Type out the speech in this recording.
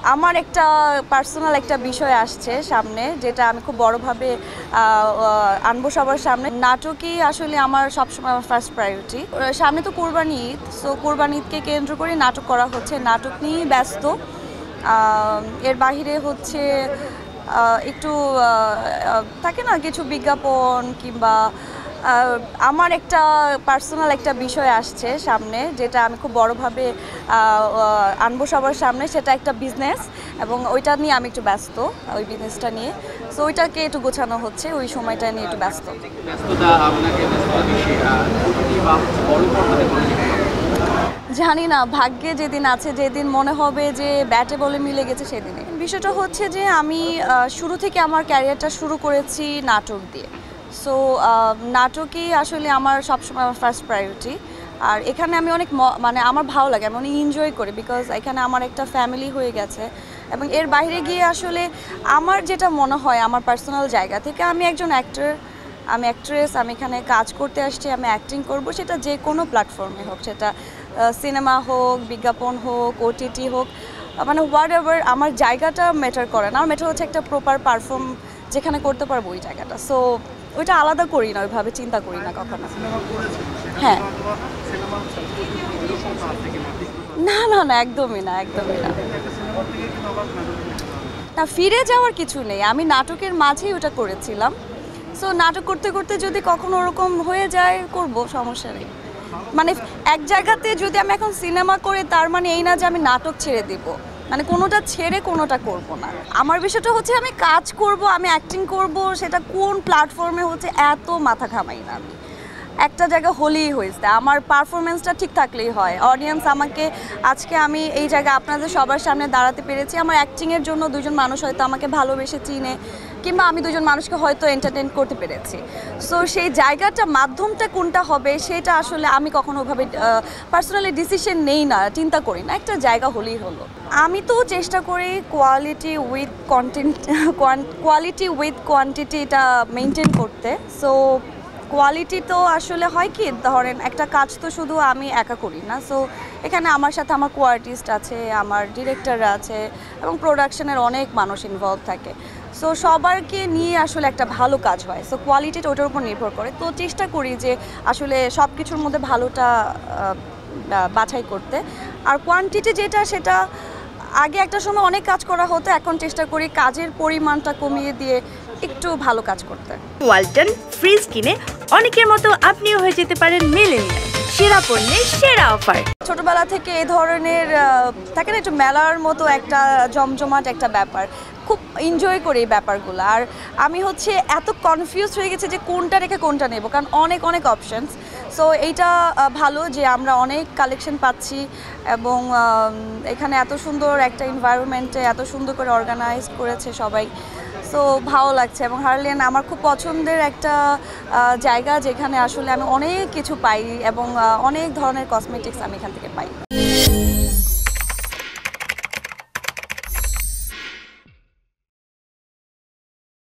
আমার একটা পার্সোনাল একটা বিষয় আসছে সামনে, যেটা আমি খুব বড়ভাবে আনবো সবার সামনে। নাটকই আসলে আমার সবসময় আমার ফার্স্ট প্রায়োরিটি। সামনে তো কোরবানি ঈদ, সো কোরবানি ঈদকে কেন্দ্র করে নাটক করা হচ্ছে, নাটক নিয়েই ব্যস্ত। এর বাহিরে হচ্ছে একটু থাকে না কিছু বিজ্ঞাপন কিংবা আমার একটা পার্সোনাল একটা বিষয় আসছে সামনে, যেটা আমি খুব বড়ভাবে আনবো সবার সামনে। সেটা একটা বিজনেস, এবং ওইটা নিয়ে আমি একটু ব্যস্ত, ওই বিজনেসটা নিয়ে। সো ওইটাকে একটু গোছানো হচ্ছে, ওই সময়টা নিয়ে একটু ব্যস্ত। জানি না, ভাগ্যে যেদিন আছে, যেদিন মনে হবে যে ব্যাটে বলে মিলে গেছে সেদিনে। বিষয়টা হচ্ছে যে আমি শুরু থেকে আমার ক্যারিয়ারটা শুরু করেছি নাটক দিয়ে। সো নাটকই আসলে আমার সবসময় আমার ফার্স্ট প্রায়োরিটি। আর এখানে আমি অনেক মানে আমার ভালো লাগে, আমি অনেক এনজয় করি, বিকজ এখানে আমার একটা ফ্যামিলি হয়ে গেছে। এবং এর বাইরে গিয়ে আসলে আমার যেটা মনে হয় আমার পার্সোনাল জায়গা থেকে, আমি একজন অ্যাক্টর, আমি অ্যাক্ট্রেস, আমি এখানে কাজ করতে আসছি, আমি অ্যাক্টিং করব, সেটা যে কোনো প্ল্যাটফর্মে হোক, সেটা সিনেমা হোক, বিজ্ঞাপন হোক, ওটিটি হোক, মানে হোয়াট এভার, আমার জায়গাটা ম্যাটার করে না। আমার ম্যাটার হচ্ছে একটা প্রপার পারফর্ম যেখানে করতে পারবো ওই জায়গাটা। সো ওইটা আলাদা করি না, ওইভাবে চিন্তা করি না কখনো। হ্যাঁ, না না না, একদমই না, একদমই না। না, ফিরে যাওয়ার কিছু নেই, আমি নাটকের মাঝেই ওটা করেছিলাম। সো নাটক করতে করতে যদি কখনো ওরকম হয়ে যায়, করব, সমস্যা নেই। মানে এক জায়গাতে যদি আমি এখন সিনেমা করে, তার মানে এই না যে আমি নাটক ছেড়ে দিব, মানে কোনোটা ছেড়ে কোনোটা করব না। আমার বিষয়টা হচ্ছে আমি কাজ করব, আমি অ্যাক্টিং করব, সেটা কোন প্ল্যাটফর্মে হচ্ছে এত মাথা ঘামাই না আমি। একটা জায়গা হলেই হয়েছে, আমার পারফরমেন্সটা ঠিক থাকলেই হয়। অডিয়েন্স আমাকে, আজকে আমি এই জায়গায় আপনাদের সবার সামনে দাঁড়াতে পেরেছি, আমার অ্যাক্টিংয়ের জন্য দুজন মানুষ হয়তো আমাকে ভালোবেসে চিনে, কিংবা আমি দুজন মানুষকে হয়তো এন্টারটেইন করতে পেরেছি। সো সেই জায়গাটা, মাধ্যমটা কোনটা হবে, সেটা আসলে আমি কখনো ওভাবে পার্সোনালি ডিসিশন নেই না, চিন্তা করি না, একটা জায়গা হলেই হলো। আমি তো চেষ্টা করি quality with content, quality with quantity এটা মেনটেন করতে। সো কোয়ালিটি তো আসলে হয় কি, ধরেন একটা কাজ তো শুধু আমি একা করি না। সো এখানে আমার সাথে আমার কো আর্টিস্ট আছে, আমার ডিরেক্টররা আছে, এবং প্রোডাকশনের অনেক মানুষ ইনভলভ থাকে। সো সবারকে নিয়ে আসলে একটা ভালো কাজ হয়। সো কোয়ালিটিটা ওটার উপর নির্ভর করে। তো চেষ্টা করি যে আসলে সব কিছুর মধ্যে ভালোটা বাছাই করতে। আর কোয়ান্টিটি যেটা, সেটা আগে একটা সময় অনেক কাজ করা হতো, এখন চেষ্টা করি কাজের পরিমাণটা কমিয়ে দিয়ে একটু ভালো কাজ করতে। ওয়ালটন ফ্রিজ কিনে অনেকের মতো আপনিও হয়ে যেতে পারেন মিলেনিয়াল। সেরা পণ্যের সেরা অফার। ছোটবেলা থেকে এই ধরনের থাকে না, একটু মেলার মতো একটা জমজমাট একটা ব্যাপার, খুব এনজয় করি এই ব্যাপারগুলো। আর আমি হচ্ছে এত কনফিউজ হয়ে গেছে যে কোনটা রেখে কোনটা নেব, কারণ অনেক অনেক অপশনস। সো এইটা ভালো যে আমরা অনেক কালেকশন পাচ্ছি, এবং এখানে এত সুন্দর একটা এনভায়রনমেন্টে এত সুন্দর করে অর্গানাইজ করেছে সবাই। সো ভালো লাগছে। এবং হার্লিয়ান আমার খুব পছন্দের একটা জায়গা, যেখানে আসলে আমি অনেক কিছু পাই, এবং অনেক ধরনের কসমেটিক্স আমি এখান থেকে পাই।